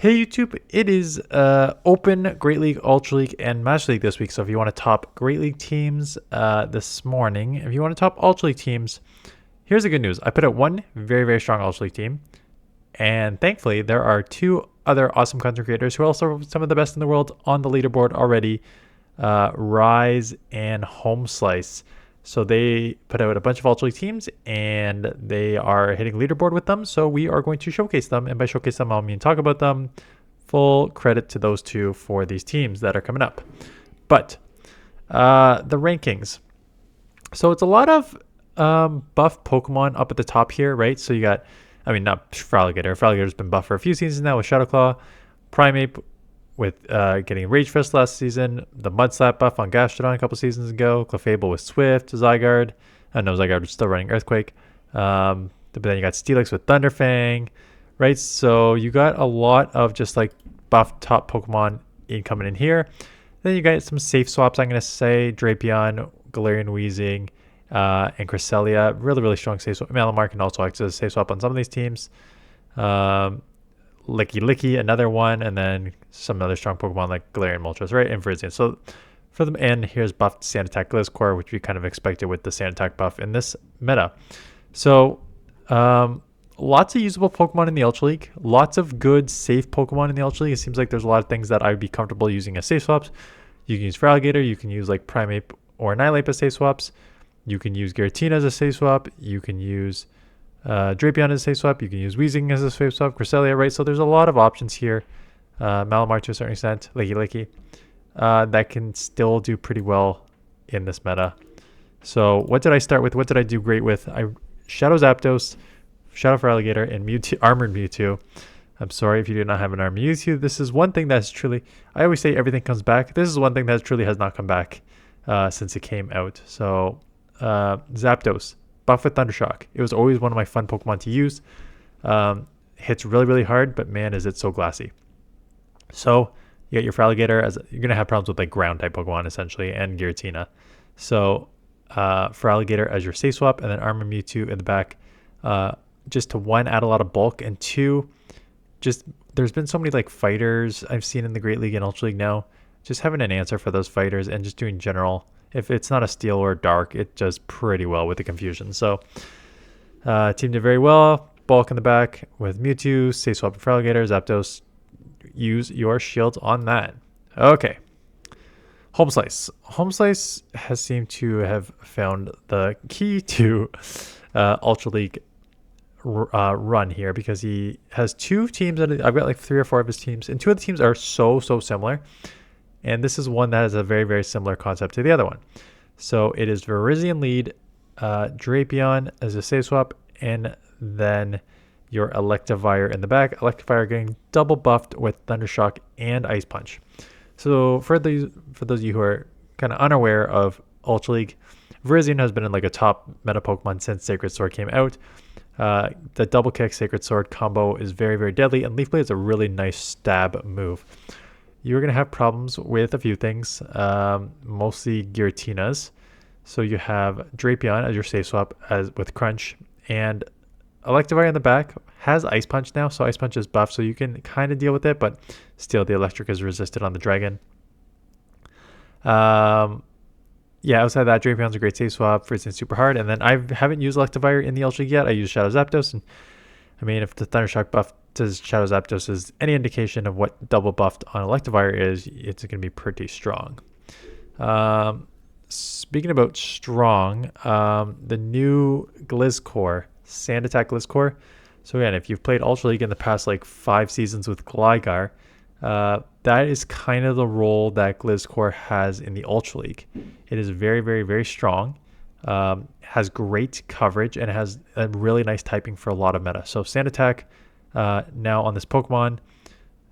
Hey YouTube, it is Open, Great League, Ultra League, and Master League this week. So if you want to top Great League teams this morning, if you want to top Ultra League teams, here's the good news. I put out one very, very strong Ultra League team. And thankfully, there are two other awesome content creators who are also some of the best in the world on the leaderboard already, Rise and Home Slice. So they put out a bunch of Ultra League teams and they are hitting leaderboard with them. So we are going to showcase them. And by showcase them, I mean talk about them. Full credit to those two for these teams that are coming up. But the rankings. So it's a lot of buff Pokemon up at the top here, right? So you got, I mean, not Fraligator. Fraligator's been buffed for a few seasons now with Shadow Claw. Primeape with getting Rage Fist last season, the Mud Slap buff on Gastrodon a couple seasons ago, Clefable with Swift, Zygarde. No, Zygarde was still running Earthquake. But then you got Steelix with Thunderfang, right? So you got a lot of just like buff top Pokemon coming in here. Then you got some safe swaps, I'm going to say. Drapion, Galarian Weezing, and Cresselia. Really, really strong safe swap. Malamar can also act as a safe swap on some of these teams. Licky, another one, and then some other strong Pokemon like Galarian Moltres, right? And Virizion. So for them, and here's buffed Sand Attack Gliscor, which we kind of expected with the Sand Attack buff in this meta. So lots of usable Pokemon in the Ultra League. Lots of good, safe Pokemon in the Ultra League. It seems like there's a lot of things that I would be comfortable using as safe swaps. You can use Fraligator. You can use like Primeape or Annihilape as safe swaps. You can use Giratina as a safe swap. You can use Drapion as a safe swap. You can use Weezing as a safe swap. Cresselia, right? So there's a lot of options here. Malamar to a certain extent. Licky. That can still do pretty well in this meta. So what did I start with? What did I do great with? Shadow Zapdos, Shadow Fraligator, and Mewtwo, Armored Mewtwo. I'm sorry if you do not have an Armored Mewtwo. This is one thing that's truly, I always say everything comes back. This is one thing that truly has not come back since it came out. So Zapdos, buff with Thundershock. It was always one of my fun Pokemon to use. Hits really, really hard, but man, is it so glassy. So you got your Fraligator, as you're going to have problems with like ground type Pokemon essentially, and Giratina. So Fraligator as your safe swap, and then Armor Mewtwo in the back, just to one, add a lot of bulk, and two, just there's been so many like fighters I've seen in the Great League and Ultra League now. Just having an answer for those fighters and just doing general. If it's not a steel or a dark, it does pretty well with the confusion. So team did very well. Bulk in the back with Mewtwo, safe swap and Fraligator, Zapdos. Use your shields on that. Okay. Home Slice. Home Slice has seemed to have found the key to Ultra League run here, because he has two teams. I've got like 3 or 4 of his teams, and 2 of the teams are so similar. And this is one that has a very, very similar concept to the other one. So it is Virizion lead, Drapion as a safe swap, and then your Electivire in the back. Electivire getting double buffed with Thundershock and Ice Punch. So for those of you who are kind of unaware of Ultra League, Virizion has been in like a top meta Pokemon since Sacred Sword came out. The double kick Sacred Sword combo is very, very deadly, and Leaf Blade is a really nice stab move. You're going to have problems with a few things, mostly Giratinas. So you have Drapion as your safe swap with Crunch, and Electivire in the back has Ice Punch now, so Ice Punch is buffed, so you can kind of deal with it, but still the Electric is resisted on the Dragon. Yeah, outside that, Drapion's a great safe swap, Virizion super hard, and then I haven't used Electivire in the Ultra yet. I use Shadow Zapdos, and I mean, if the Thundershock buff to Shadow Zapdos is any indication of what double buffed on Electivire is, it's going to be pretty strong. Speaking about strong, the new Gliscor, Sand Attack Gliscor. So again, if you've played Ultra League in the past like 5 seasons with Gligar, that is kind of the role that Gliscor has in the Ultra League. It is very, very, very strong. Has great coverage and has a really nice typing for a lot of meta. So Sand Attack now on this Pokemon.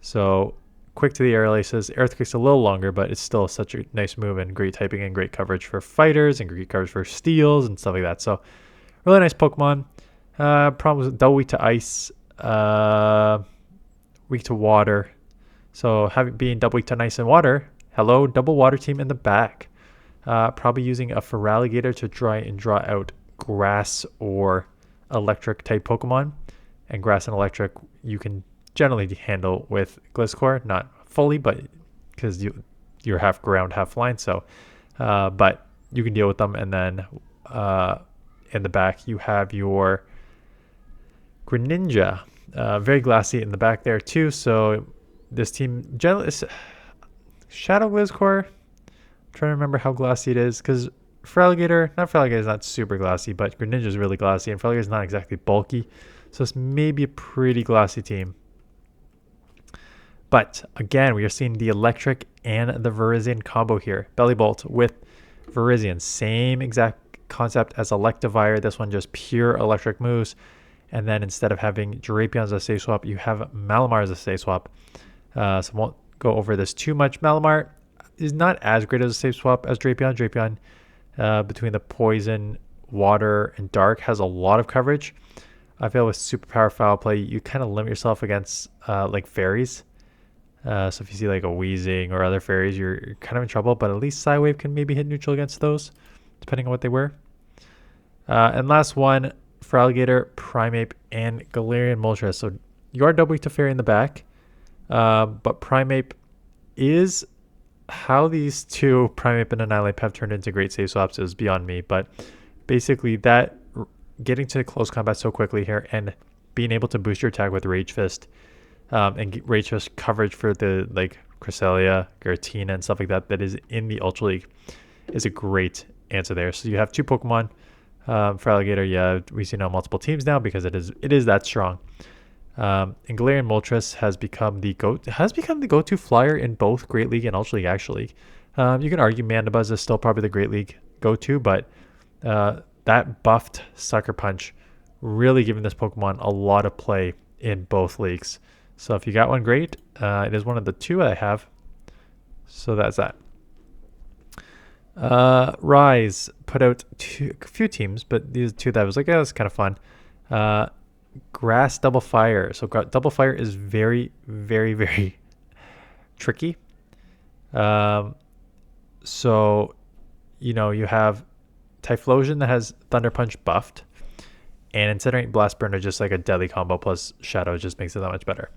So quick to the air laces. Earthquake's a little longer, but it's still such a nice move and great typing and great coverage for fighters and great coverage for steals and stuff like that. So really nice Pokemon. Problems with double weak to ice, weak to water. So being double weak to ice and water, hello, double water team in the back. Probably using a Feraligatr to try and draw out grass or electric type Pokemon. And grass and electric, you can generally handle with Gliscor, not fully, but because you're half ground, half flying. So, but you can deal with them. And then in the back, you have your Greninja, very glassy in the back there too. So this team generally is Shadow Gliscor. Trying to remember how glassy it is, because Feraligatr is not super glassy, but Greninja is really glassy, and Feraligatr is not exactly bulky. So it's maybe a pretty glassy team. But again, we are seeing the electric and the Virizion combo here. Bellibolt with Virizion, same exact concept as Electivire. This one just pure electric moves. And then instead of having Drapion as a save swap, you have Malamar as a save swap. So I won't go over this too much. Malamar is not as great as a save swap as Drapion. Drapion, between the poison, water, and dark, has a lot of coverage. I feel with superpower foul play, you kind of limit yourself against like fairies. So if you see like a Weezing or other fairies, you're kind of in trouble. But at least Psywave can maybe hit neutral against those, depending on what they were. And last one, Feraligatr, Primeape, and Galarian Moltres. So you are double weak to fairy in the back. But Primeape is how these two, Primeape and Annihilate, have turned into great save swaps is beyond me. But basically that getting to close combat so quickly here and being able to boost your attack with Rage Fist and Rage Fist coverage for the like Cresselia, Giratina, and stuff like that that is in the Ultra League is a great answer there. So you have two Pokemon. Feraligatr, yeah, we've seen on multiple teams now because it is that strong. And Galarian Moltres has become the go-to flyer in both Great League and Ultra League, actually. You can argue Mandibuzz is still probably the Great League go-to, but that buffed Sucker Punch really giving this Pokemon a lot of play in both leagues. So if you got one, great. It is one of the two I have. So that's that. Rise put out a few teams, but these two that I was like, yeah, that's kind of fun. Grass Double Fire. So Double Fire is very, very, very tricky. So, you have Typhlosion that has Thunder Punch buffed, and Incinerate Blast Burn are just like a deadly combo, plus Shadow just makes it that much better.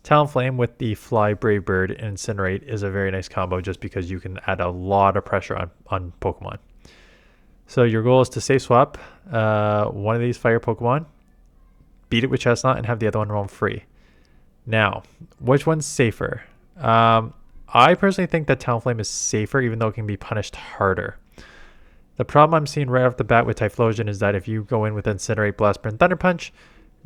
Talonflame with the Fly, Brave Bird, and Incinerate is a very nice combo just because you can add a lot of pressure on Pokemon. So your goal is to save swap one of these fire Pokemon, beat it with Chestnut, and have the other one roam free. Now, which one's safer? I personally think that Talonflame is safer, even though it can be punished harder. The problem I'm seeing right off the bat with Typhlosion is that if you go in with Incinerate, Blast Burn, Thunder Punch,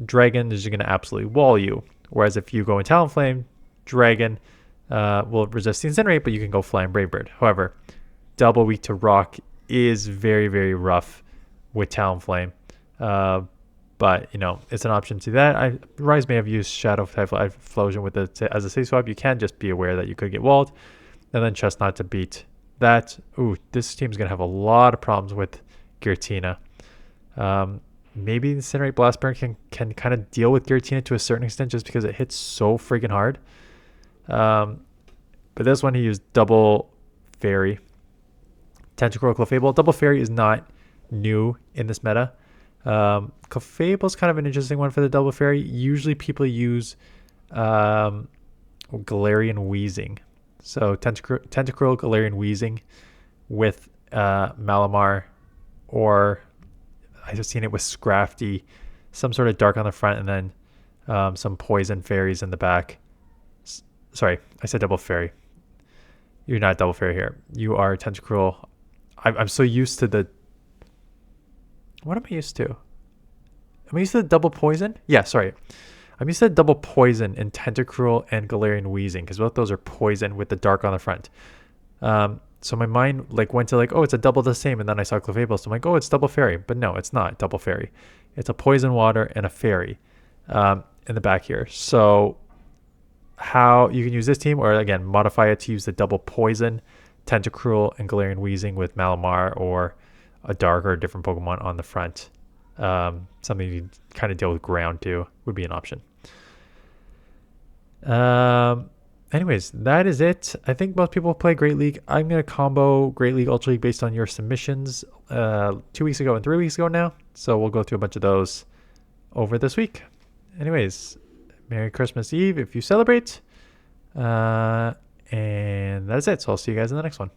Dragon is going to absolutely wall you. Whereas if you go in Talonflame, Dragon will resist the Incinerate, but you can go Flying Brave Bird. However, double weak to Rock is very, very rough with Talonflame. But, it's an option to that. Rise may have used Shadow Typhlosion with it as a save swap. You can just be aware that you could get walled. And then Chestnut to beat that. Ooh, this team's going to have a lot of problems with Giratina. Maybe Incinerate Blast Burn can kind of deal with Giratina to a certain extent just because it hits so freaking hard. But this one he used Double Fairy. Tentacruel, Clefable. Double Fairy is not new in this meta. Clefable is kind of an interesting one for the Double Fairy. Usually people use Galarian Weezing. So Tentacruel, Galarian Weezing with Malamar, or I've just seen it with Scrafty, some sort of dark on the front, and then some poison fairies in the back. Sorry, I said Double Fairy. You're not Double Fairy here. You are Tentacruel. I'm so used to the... What am I used to? Am I used to the double poison? Yeah, sorry. I'm used to the double poison in Tentacruel and Galarian Weezing, because both those are poison with the dark on the front. So my mind went to oh, it's a double the same, and then I saw Clefable, so I'm like, oh, it's Double Fairy. But no, it's not Double Fairy. It's a poison water and a fairy in the back here. So how you can use this team, or again, modify it to use the double poison, Tentacruel and Galarian Weezing with Malamar, or a dark or a different Pokemon on the front. Something you kind of deal with ground too would be an option. Anyways, that is it. I think most people play Great League. I'm going to combo Great League, Ultra League based on your submissions 2 weeks ago and 3 weeks ago now. So we'll go through a bunch of those over this week. Anyways, Merry Christmas Eve if you celebrate. And that's it. So I'll see you guys in the next one.